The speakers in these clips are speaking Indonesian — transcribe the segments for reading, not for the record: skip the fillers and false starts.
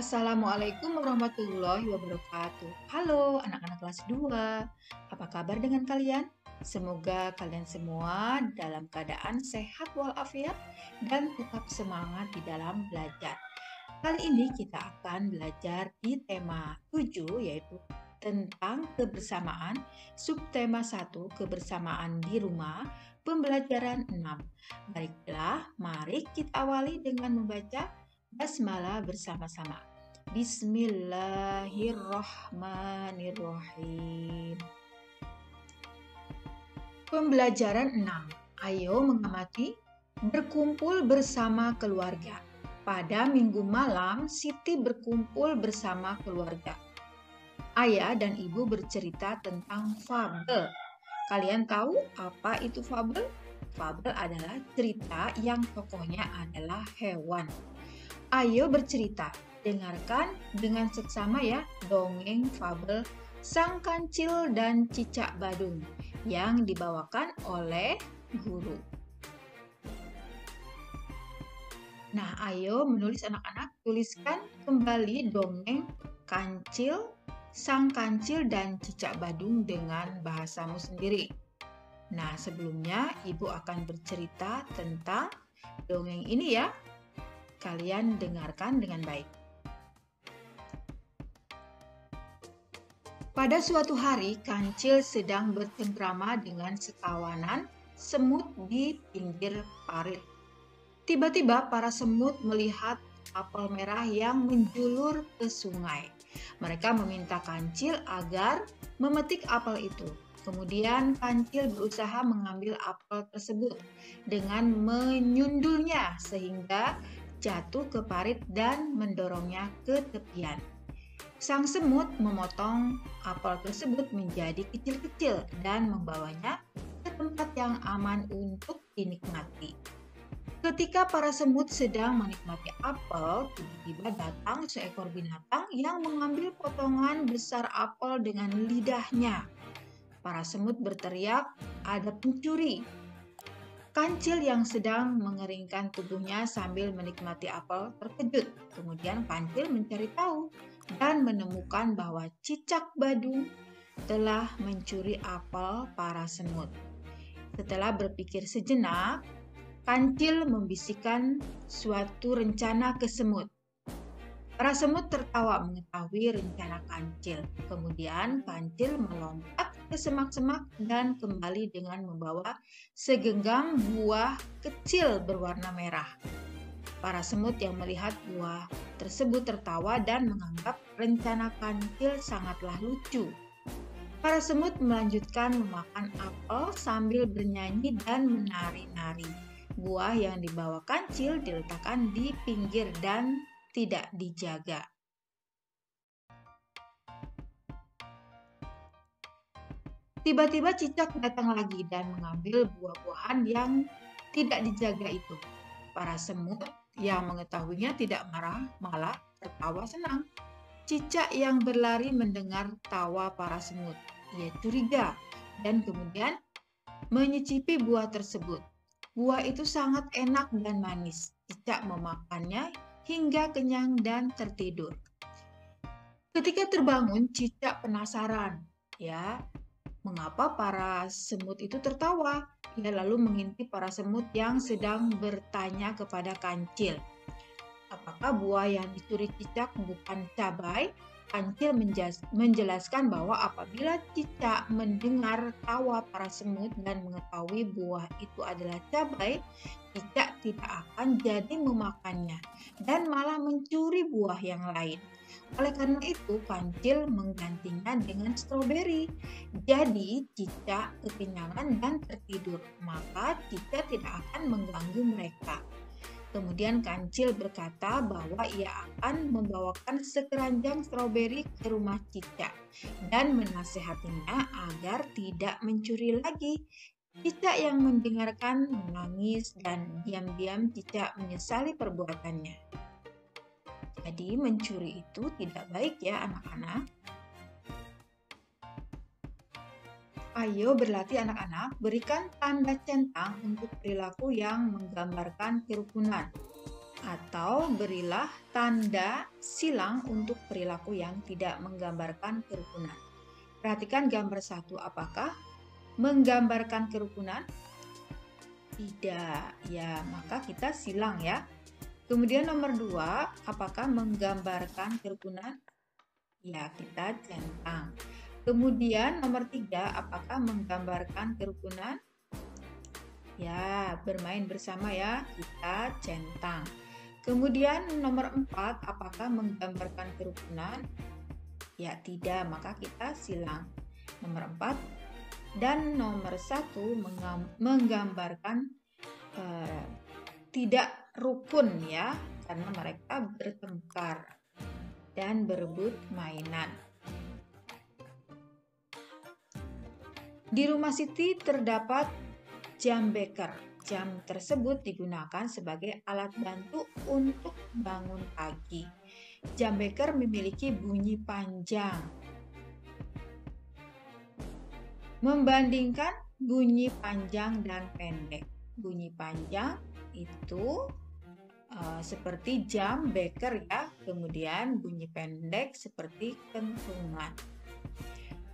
Assalamualaikum warahmatullahi wabarakatuh. Halo anak-anak kelas 2. Apa kabar dengan kalian? Semoga kalian semua dalam keadaan sehat walafiat dan tetap semangat di dalam belajar. Kali ini kita akan belajar di tema 7 yaitu tentang kebersamaan, subtema 1 kebersamaan di rumah, pembelajaran 6. Baiklah, mari kita awali dengan membaca basmalah bersama-sama. Bismillahirrahmanirrahim. Pembelajaran 6. Ayo mengamati berkumpul bersama keluarga. Pada minggu malam, Siti berkumpul bersama keluarga. Ayah dan ibu bercerita tentang fabel. Kalian tahu apa itu fabel? Fabel adalah cerita yang tokohnya adalah hewan. Ayo bercerita, dengarkan dengan seksama ya dongeng fabel Sang Kancil dan Cicak Badung yang dibawakan oleh guru. Nah, ayo menulis anak-anak, tuliskan kembali dongeng Sang Kancil dan Cicak Badung dengan bahasamu sendiri. Nah, sebelumnya Ibu akan bercerita tentang dongeng ini ya. Kalian dengarkan dengan baik. Pada suatu hari, Kancil sedang bercengkrama dengan sekawanan semut di pinggir parit. Tiba-tiba para semut melihat apel merah yang menjulur ke sungai. Mereka meminta Kancil agar memetik apel itu. Kemudian Kancil berusaha mengambil apel tersebut dengan menyundulnya sehingga jatuh ke parit dan mendorongnya ke tepian. Sang semut memotong apel tersebut menjadi kecil-kecil dan membawanya ke tempat yang aman untuk dinikmati. Ketika para semut sedang menikmati apel, tiba-tiba datang seekor binatang yang mengambil potongan besar apel dengan lidahnya. Para semut berteriak, "Ada pencuri!" Kancil yang sedang mengeringkan tubuhnya sambil menikmati apel terkejut. Kemudian Kancil mencari tahu dan menemukan bahwa Cicak Badung telah mencuri apel para semut. Setelah berpikir sejenak, Kancil membisikkan suatu rencana ke semut. Para semut tertawa mengetahui rencana Kancil. Kemudian Kancil melompat ke semak-semak dan kembali dengan membawa segenggam buah kecil berwarna merah. Para semut yang melihat buah tersebut tertawa dan menganggap rencana Kancil sangatlah lucu. Para semut melanjutkan memakan apel sambil bernyanyi dan menari-nari. Buah yang dibawa Kancil diletakkan di pinggir dan tidak dijaga. Tiba-tiba Cicak datang lagi dan mengambil buah-buahan yang tidak dijaga itu. Para semut yang mengetahuinya tidak marah, malah tertawa senang. Cicak yang berlari mendengar tawa para semut. Ia curiga dan kemudian menyicipi buah tersebut. Buah itu sangat enak dan manis. Cicak memakannya hingga kenyang dan tertidur. Ketika terbangun, Cicak penasaran, ya, mengapa para semut itu tertawa. Ia lalu mengintip para semut yang sedang bertanya kepada Kancil. Apakah buah yang dicuri Cicak bukan cabai? Kancil menjelaskan bahwa apabila Cicak mendengar tawa para semut dan mengetahui buah itu adalah cabai, Cicak tidak akan jadi memakannya dan malah mencuri buah yang lain. Oleh karena itu, Kancil menggantinya dengan stroberi. Jadi, Cicak kekenyangan dan tertidur, maka Cicak tidak akan mengganggu mereka. Kemudian Kancil berkata bahwa ia akan membawakan sekeranjang stroberi ke rumah Cicak dan menasehatinya agar tidak mencuri lagi. Cicak yang mendengarkan menangis dan diam-diam Cicak menyesali perbuatannya. Jadi mencuri itu tidak baik ya anak-anak. Ayo berlatih anak-anak, berikan tanda centang untuk perilaku yang menggambarkan kerukunan. Atau berilah tanda silang untuk perilaku yang tidak menggambarkan kerukunan. Perhatikan gambar 1, apakah menggambarkan kerukunan? Tidak, ya maka kita silang ya. Kemudian nomor 2, apakah menggambarkan kerukunan? Ya, kita centang. Kemudian nomor 3, apakah menggambarkan kerukunan? Ya, bermain bersama ya, kita centang. Kemudian nomor 4, apakah menggambarkan kerukunan? Ya, tidak, maka kita silang. Nomor 4 dan nomor 1 menggambarkan tidak rukun ya, karena mereka bertengkar dan berebut mainan. Di rumah Siti terdapat jam beker. Jam tersebut digunakan sebagai alat bantu untuk bangun pagi. Jam beker memiliki bunyi panjang. Membandingkan bunyi panjang dan pendek. Bunyi panjang itu seperti jam beker ya, kemudian bunyi pendek seperti kentungan.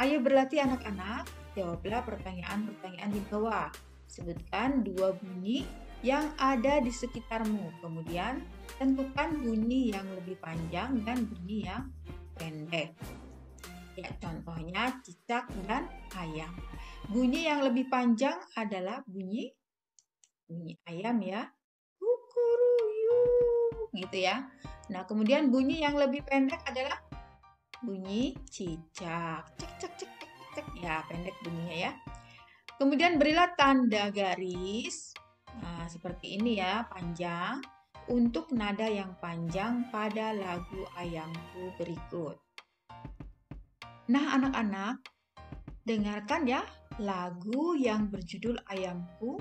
Ayo berlatih anak-anak, jawablah pertanyaan-pertanyaan di bawah. Sebutkan 2 bunyi yang ada di sekitarmu, kemudian tentukan bunyi yang lebih panjang dan bunyi yang pendek. Ya, contohnya cicak dan ayam. Bunyi yang lebih panjang adalah bunyi ayam ya, kukuruyu, gitu ya. Nah, kemudian bunyi yang lebih pendek adalah bunyi cicak, cek cek cek cek cek, ya pendek bunyinya ya. Kemudian berilah tanda garis, nah seperti ini ya, panjang, untuk nada yang panjang pada lagu Ayamku berikut. Nah anak-anak, dengarkan ya lagu yang berjudul Ayamku,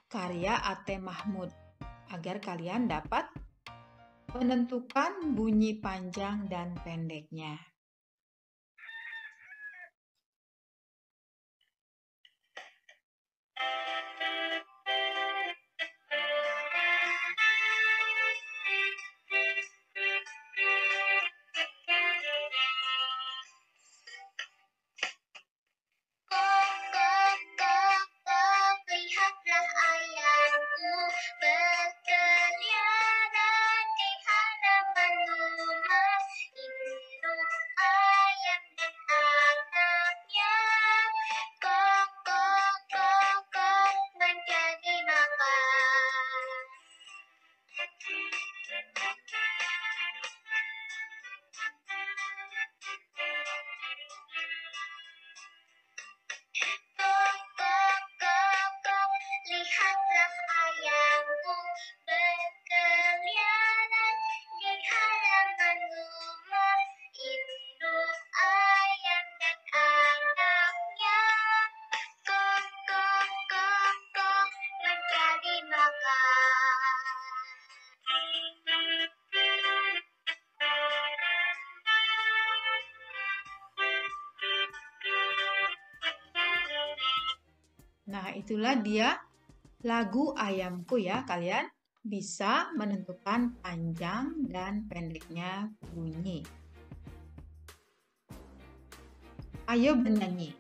karya Ate Mahmud, agar kalian dapat menentukan bunyi panjang dan pendeknya. Nah, itulah dia lagu Ayamku ya. Kalian bisa menentukan panjang dan pendeknya bunyi. Ayo bernyanyi.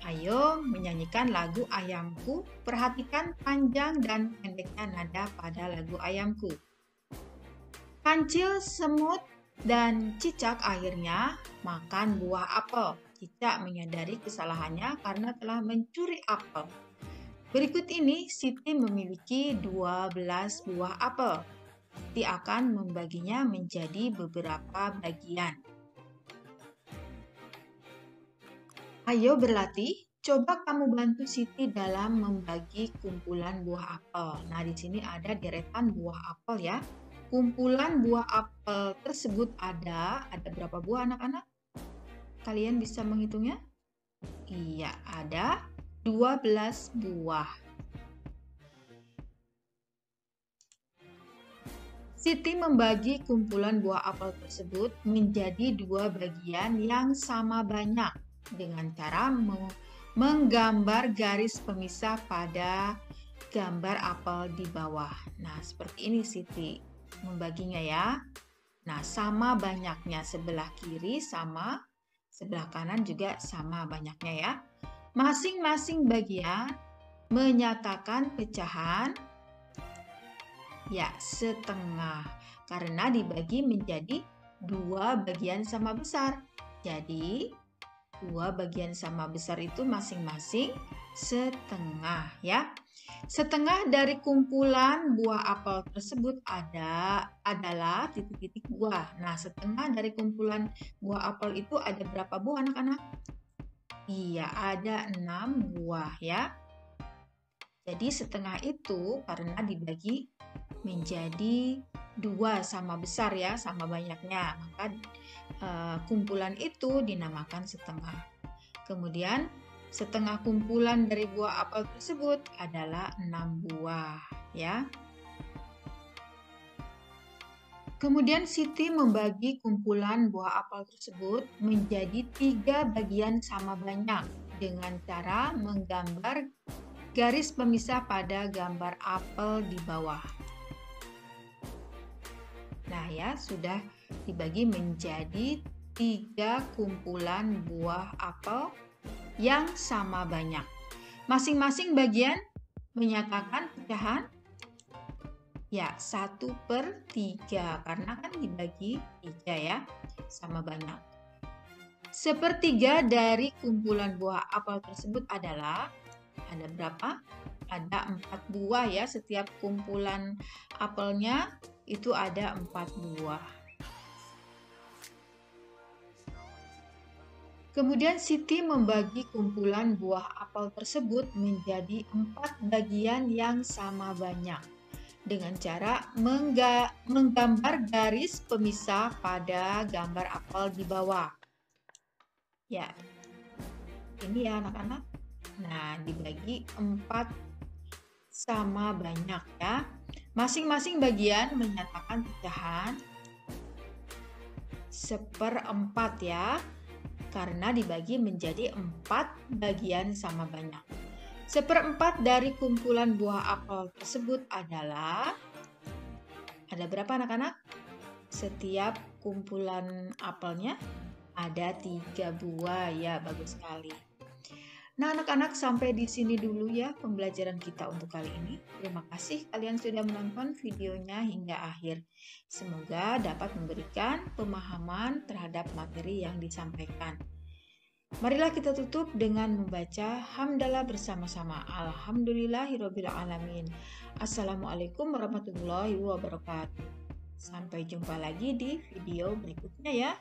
Ayo menyanyikan lagu Ayamku. Perhatikan panjang dan pendeknya nada pada lagu Ayamku. Kancil, semut, dan cicak akhirnya makan buah apel. Cicak menyadari kesalahannya karena telah mencuri apel. Berikut ini Siti memiliki 12 buah apel. Siti akan membaginya menjadi beberapa bagian. Ayo berlatih. Coba kamu bantu Siti dalam membagi kumpulan buah apel. Nah, di sini ada deretan buah apel ya. Kumpulan buah apel tersebut ada berapa buah anak-anak? Kalian bisa menghitungnya? Iya, ada 12 buah. Siti membagi kumpulan buah apel tersebut menjadi 2 bagian yang sama banyak dengan cara menggambar garis pemisah pada gambar apel di bawah. Nah, seperti ini Siti. membaginya ya. Nah, sama banyaknya sebelah kiri sama sebelah kanan juga sama banyaknya ya. Masing-masing bagian menyatakan pecahan ya setengah karena dibagi menjadi dua bagian sama besar. Jadi, dua bagian sama besar itu masing-masing setengah ya. Setengah dari kumpulan buah apel tersebut adalah titik-titik buah. Nah, setengah dari kumpulan buah apel itu ada berapa buah anak-anak? Iya, ada 6 buah ya. Jadi setengah itu karena dibagi menjadi dua sama besar ya, sama banyaknya. Maka kumpulan itu dinamakan setengah. Kemudian setengah kumpulan dari buah apel tersebut adalah 6 buah ya. Kemudian Siti membagi kumpulan buah apel tersebut menjadi 3 bagian sama banyak dengan cara menggambar garis pemisah pada gambar apel di bawah. Nah ya, sudah dibagi menjadi 3 kumpulan buah apel yang sama banyak. Masing-masing bagian menyatakan pecahan ya 1/3 karena kan dibagi 3 ya, sama banyak. 1/3 dari kumpulan buah apel tersebut adalah ada berapa? Ada 4 buah ya, setiap kumpulan apelnya itu ada 4 buah. Kemudian Siti membagi kumpulan buah apel tersebut menjadi 4 bagian yang sama banyak dengan cara menggambar garis pemisah pada gambar apel di bawah. Ya, ini ya anak-anak. Nah, dibagi 4 sama banyak ya. Masing-masing bagian menyatakan pecahan 1/4 ya. Karena dibagi menjadi 4 bagian sama banyak. 1/4 dari kumpulan buah apel tersebut adalah ada berapa anak-anak? Setiap kumpulan apelnya ada 3 buah ya, bagus sekali. Nah anak-anak, sampai di sini dulu ya pembelajaran kita untuk kali ini. Terima kasih kalian sudah menonton videonya hingga akhir. Semoga dapat memberikan pemahaman terhadap materi yang disampaikan. Marilah kita tutup dengan membaca hamdalah bersama-sama. Alhamdulillahirrabbilalamin. Assalamualaikum warahmatullahi wabarakatuh. Sampai jumpa lagi di video berikutnya ya.